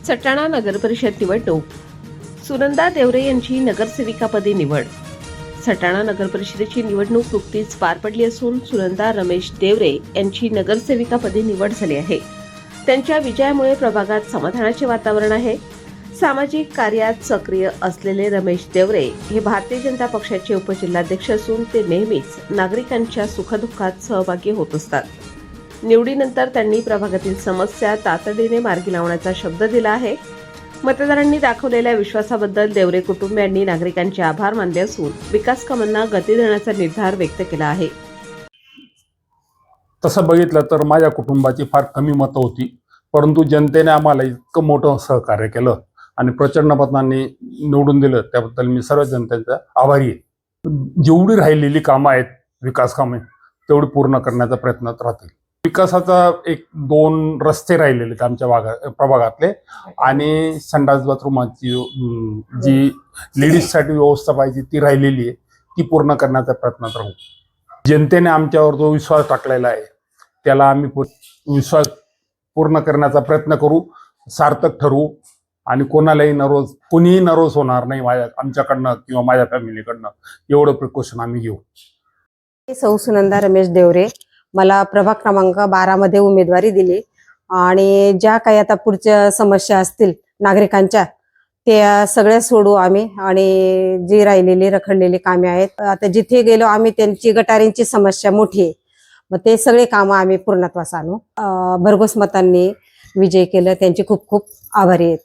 सटाणा नगर परिषद निवडणूक. सुनंदा देवरे यांची नगरसेविकापदी निवड. सटाणा नगर परिषदेची निवडणूक नुकतीच पार पडली असून सुनंदा रमेश देवरे यांची नगरसेविकापदी निवड झाली आहे. त्यांच्या विजयामुळे प्रभागात समाधानाचे वातावरण आहे. सामाजिक कार्यात सक्रिय असलेले रमेश देवरे हे भारतीय जनता पक्षाचे उपजिल्हाध्यक्ष असून ते नेहमीच नागरिकांच्या सुखदुःखात सहभागी होत असतात. निवडीनंतर त्यांनी प्रभागातील समस्या तातडीने मार्गी लावण्याचा शब्द दिला आहे. मतदारांनी दाखवलेल्या विश्वासाबद्दल देवरे कुटुंबियांनी नागरिकांचे आभार मानले असून विकास कामांना गती देण्याचा निर्धार व्यक्त केला आहे. तसं बघितलं तर माझ्या कुटुंबाची फार कमी मतं होती, परंतु जनतेने आम्हाला इतकं मोठं सहकार्य केलं आणि प्रचंड मतांनी निवडून दिलं, त्याबद्दल मी सर्व जनतेचा आभारी आहे. जेवढी राहिलेली कामं आहेत, विकास कामे, तेवढी पूर्ण करण्याचा प्रयत्न राहतील. विकासाचा 1-2 रस्ते राहिलेले आहेत आमच्या प्रभागातले, आणि संडास बाथरूमाची जी लेडीजसाठी व्यवस्था पाहिजे ती राहिलेली आहे, ती पूर्ण करण्याचा प्रयत्नात राहू. जनतेने आमच्यावर जो विश्वास टाकलेला आहे त्याला आम्ही विश्वास पूर्ण करण्याचा प्रयत्न करू, सार्थक ठरवू, आणि कोणीही नरोज होणार नाही आमच्याकडनं किंवा माझ्या फॅमिलीकडनं, एवढं प्रिकॉशन आम्ही घेऊ. सौ सुनंदा रमेश देवरे, मला प्रभाग क्रमांक 12 मध्ये उमेदवारी दिली आणि ज्या काही आता पुढच्या समस्या असतील नागरिकांच्या त्या सगळ्या सोडू आम्ही, आणि जी राहिलेली रखडलेली कामे आहेत, आता जिथे गेलो आम्ही त्यांची गटारींची समस्या मोठी आहे, मग ते सगळे कामं आम्ही पूर्णत्वास आणू. भरघोस मतांनी विजय केलं, त्यांचे खूप खूप आभारी आहेत.